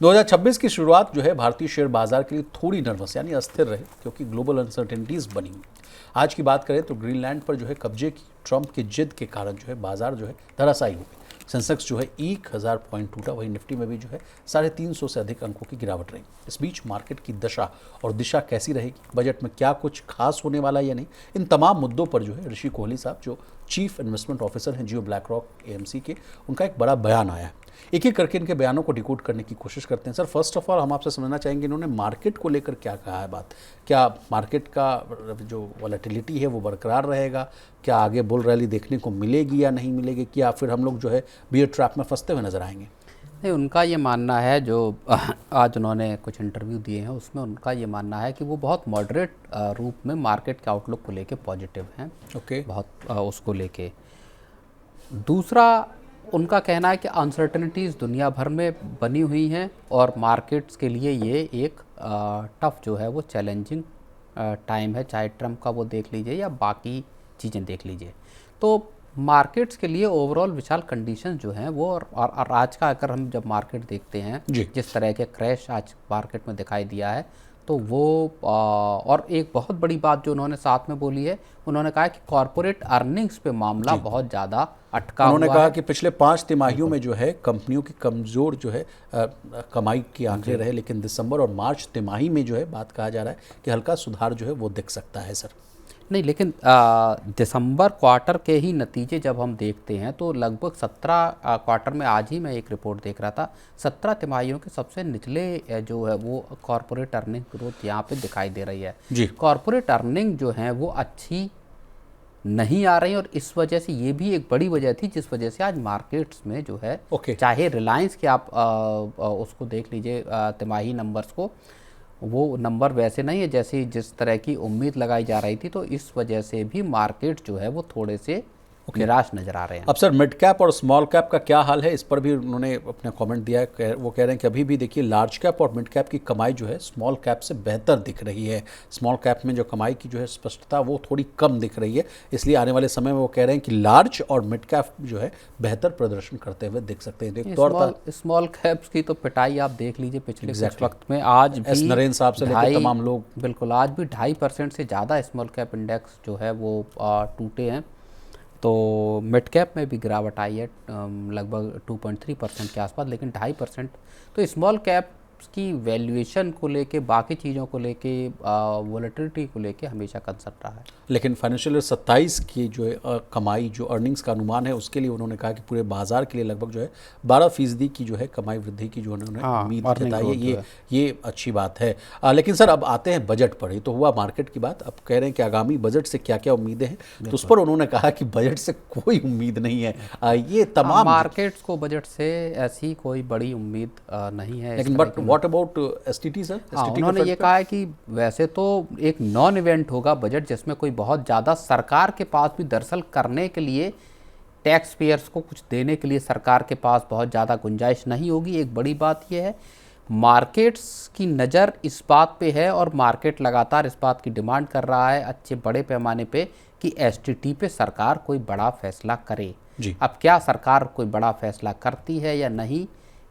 2026 की शुरुआत जो है भारतीय शेयर बाजार के लिए थोड़ी नर्वस यानी अस्थिर रही, क्योंकि ग्लोबल अनसर्टेनिटीज बनी हुई। आज की बात करें तो ग्रीनलैंड पर जो है कब्जे की ट्रंप की जिद के कारण जो है बाजार जो है धराशायी हो गई। सेंसेक्स जो है 1000 पॉइंट टूटा, वहीं निफ्टी में भी जो है 350 से अधिक अंकों की गिरावट रही। इस बीच मार्केट की दशा और दिशा कैसी रहेगी, बजट में क्या कुछ खास होने वाला है या नहीं, इन तमाम मुद्दों पर जो है ऋषि कोहली साहब जो चीफ इन्वेस्टमेंट ऑफिसर हैं जियो ब्लैक रॉक एएमसी के, उनका एक बड़ा बयान आया है। एक एक करके इनके बयानों को डिकोड करने की कोशिश करते हैं। सर, फर्स्ट ऑफ ऑल हम आपसे समझना चाहेंगे इन्होंने मार्केट को लेकर क्या कहा है बात। क्या मार्केट का जो वॉलेटिलिटी है वो बरकरार रहेगा, क्या आगे बुल रैली देखने को मिलेगी या नहीं मिलेगी, क्या फिर हम लोग जो है बियर ट्रैप में फंसते हुए नजर आएंगे? नहीं, उनका ये मानना है, जो आज उन्होंने कुछ इंटरव्यू दिए हैं उसमें उनका ये मानना है कि वो बहुत मॉडरेट रूप में मार्केट के आउटलुक को लेके पॉजिटिव हैं। ओके। बहुत उसको लेके। दूसरा, उनका कहना है कि अनसर्टनिटीज़ दुनिया भर में बनी हुई हैं और मार्केट्स के लिए ये एक टफ जो है वो चैलेंजिंग टाइम है, चाहे ट्रम्प का वो देख लीजिए या बाकी चीज़ें देख लीजिए। तो मार्केट्स के लिए ओवरऑल विशाल कंडीशन जो हैं वो, और आज का अगर हम जब मार्केट देखते हैं जिस तरह के क्रैश आज मार्केट में दिखाई दिया है, तो वो और एक बहुत बड़ी बात जो उन्होंने साथ में बोली है, उन्होंने कहा कि कॉरपोरेट अर्निंग्स पे मामला बहुत ज़्यादा अटका हुआ है। उन्होंने कहा कि पिछले 5 तिमाहियों में जो है कंपनियों की कमज़ोर जो है कमाई के आंकड़े रहे, लेकिन दिसंबर और मार्च तिमाही में जो है बात कहा जा रहा है कि हल्का सुधार जो है वो दिख सकता है। सर नहीं, लेकिन दिसंबर क्वार्टर के ही नतीजे जब हम देखते हैं तो लगभग 17 क्वार्टर में, आज ही मैं एक रिपोर्ट देख रहा था, 17 तिमाहियों के सबसे निचले जो है वो कॉरपोरेट अर्निंग ग्रोथ यहाँ पे दिखाई दे रही है जी। कॉरपोरेट अर्निंग जो है वो अच्छी नहीं आ रही, और इस वजह से ये भी एक बड़ी वजह थी जिस वजह से आज मार्केट्स में जो है चाहे रिलायंस के आप उसको देख लीजिए तिमाही नंबर्स को, वो नंबर वैसे नहीं है जैसे जिस तरह की उम्मीद लगाई जा रही थी, तो इस वजह से भी मार्केट जो है वो थोड़े से निराश नजर आ रहे हैं। अब सर, मिड कैप और स्मॉल कैप का क्या हाल है, इस पर भी उन्होंने अपना कमेंट दिया है। वो कह रहे हैं कि अभी भी देखिए लार्ज कैप और मिड कैप की कमाई जो है स्मॉल कैप से बेहतर दिख रही है। स्मॉल कैप में जो कमाई की जो है स्पष्टता वो थोड़ी कम दिख रही है, इसलिए आने वाले समय में वो कह रहे हैं कि लार्ज और मिड कैप जो है बेहतर प्रदर्शन करते हुए दिख सकते हैं। स्मॉल कैप्स की तो पिटाई आप देख लीजिए पिछले कुछ वक्त में। आज भी एस नरेन साहब से लेकर तमाम लोग, बिल्कुल, आज भी 2.5% से ज़्यादा स्मॉल कैप इंडेक्स जो है वो टूटे हैं। तो मिड कैप में भी गिरावट आई है लगभग 2.3% के आसपास, लेकिन 2.5%। तो स्मॉल कैप की वैल्यूएशन को लेके, बाकी चीज़ों को लेके, वोलेटिलिटी को लेके हमेशा कंसर्न रहा है। लेकिन फाइनेंशियल ईयर 27 की जो है कमाई, जो अर्निंग्स का अनुमान है, उसके लिए उन्होंने कहा कि पूरे बाजार के लिए लगभग जो है 12% की जो है कमाई वृद्धि की जो उन्होंने उम्मीद जताई है। ये अच्छी बात है। लेकिन सर, अब आते हैं बजट पर। ही तो हुआ मार्केट की बात, अब कह रहे हैं कि आगामी बजट से क्या क्या उम्मीदें हैं, तो उस पर उन्होंने कहा कि बजट से कोई उम्मीद नहीं है। ये तमाम मार्केट्स को बजट से ऐसी कोई बड़ी उम्मीद नहीं है। लेकिन but what about STT sir? उन्होंने ये कहा है कि वैसे तो एक नॉन इवेंट होगा बजट, जिसमें कोई बहुत ज़्यादा सरकार के पास भी दरअसल करने के लिए, टैक्स पेयर्स को कुछ देने के लिए सरकार के पास बहुत ज़्यादा गुंजाइश नहीं होगी। एक बड़ी बात यह है, मार्केट्स की नज़र इस बात पे है और मार्केट लगातार इस बात की डिमांड कर रहा है अच्छे बड़े पैमाने पे कि एसटीटी पे सरकार कोई बड़ा फैसला करे। अब क्या सरकार कोई बड़ा फैसला करती है या नहीं,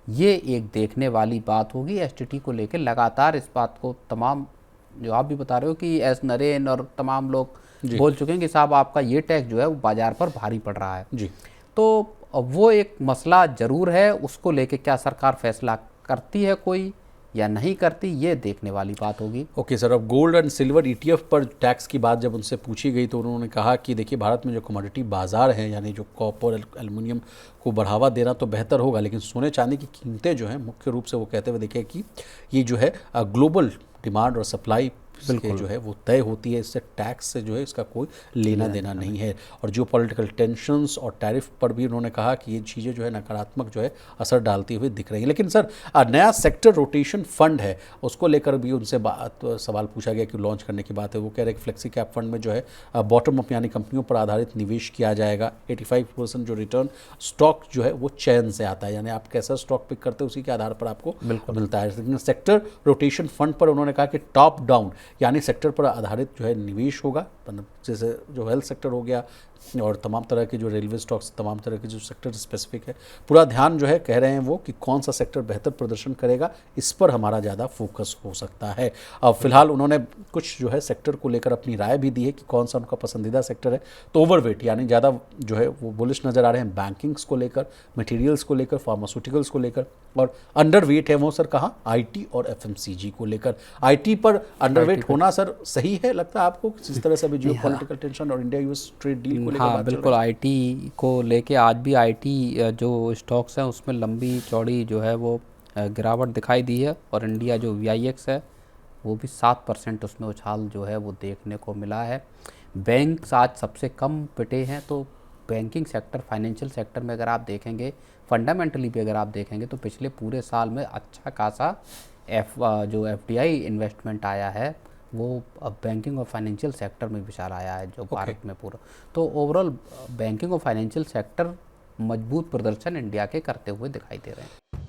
ये एक देखने वाली बात होगी। एसटीटी को लेकर लगातार इस बात को तमाम, जो आप भी बता रहे हो कि एस नरेन और तमाम लोग बोल चुके हैं कि साहब आपका ये टैक्स जो है वो बाजार पर भारी पड़ रहा है जी। तो वो एक मसला ज़रूर है, उसको लेके क्या सरकार फैसला करती है कोई या नहीं करती, ये देखने वाली बात होगी। ओके सर, अब गोल्ड एंड सिल्वर ईटीएफ पर टैक्स की बात जब उनसे पूछी गई तो उन्होंने कहा कि देखिए भारत में जो कमोडिटी बाजार हैं, यानी जो कॉपर एल्युमिनियम को बढ़ावा देना तो बेहतर होगा, लेकिन सोने चांदी की कीमतें जो हैं मुख्य रूप से वो कहते हुए देखिए कि ये जो है ग्लोबल डिमांड और सप्लाई के जो है वो तय होती है, इससे टैक्स से जो है इसका कोई लेना देना नहीं है। और जो पॉलिटिकल टेंशन्स और टैरिफ पर भी उन्होंने कहा कि ये चीज़ें जो है नकारात्मक जो है असर डालती हुई दिख रही हैं। लेकिन सर, नया सेक्टर रोटेशन फंड है, उसको लेकर भी उनसे सवाल पूछा गया कि लॉन्च करने की बात है। वो कह रहे हैं कि फ्लेक्सी कैप फंड में जो है बॉटम अप यानी कंपनियों पर आधारित निवेश किया जाएगा। 85% जो रिटर्न स्टॉक जो है वो चयन से आता है, यानी आप कैसा स्टॉक पिक करते हैं उसी के आधार पर आपको मिलता है। लेकिन सेक्टर रोटेशन फंड पर उन्होंने कहा कि टॉप डाउन यानी सेक्टर पर आधारित जो है निवेश होगा, जैसे जो हेल्थ सेक्टर हो गया, और तमाम तरह के जो रेलवे स्टॉक्स, तमाम तरह के जो सेक्टर स्पेसिफिक है, पूरा ध्यान जो है कह रहे हैं वो कि कौन सा सेक्टर बेहतर प्रदर्शन करेगा, इस पर हमारा ज़्यादा फोकस हो सकता है। अब फिलहाल उन्होंने कुछ जो है सेक्टर को लेकर अपनी राय भी दी है कि कौन सा उनका पसंदीदा सेक्टर है। तो ओवरवेट यानी ज़्यादा जो है वो बुलिश नज़र आ रहे हैं बैंकिंग्स को लेकर, मटेरियल्स को लेकर, फार्मास्यूटिकल्स को लेकर, और अंडरवेट है वो सर कहाँ, आईटी और एफएमसीजी को लेकर। आईटी पर अंडरवेट होना सर सही है लगता है आपको, जिस तरह से अभी जियो पॉलिटिकल टेंशन और इंडिया यूएस ट्रेड डील को लेकर हाँ बात चल बिल्कुल, रही है? आईटी को लेके आज भी आईटी जो स्टॉक्स हैं उसमें लंबी चौड़ी जो है वो गिरावट दिखाई दी है, और इंडिया जो वीआईएक्स है वो भी 7% उसमें उछाल जो है वो देखने को मिला है। बैंक आज सबसे कम पिटे हैं, तो बैंकिंग सेक्टर, फाइनेंशियल सेक्टर में अगर आप देखेंगे, फंडामेंटली भी अगर आप देखेंगे तो पिछले पूरे साल में अच्छा खासा जो एफडीआई इन्वेस्टमेंट आया है वो अब बैंकिंग और फाइनेंशियल सेक्टर में विशाल आया है जो भारत में पूरा। तो ओवरऑल बैंकिंग और फाइनेंशियल सेक्टर मजबूत प्रदर्शन इंडिया के करते हुए दिखाई दे रहे हैं।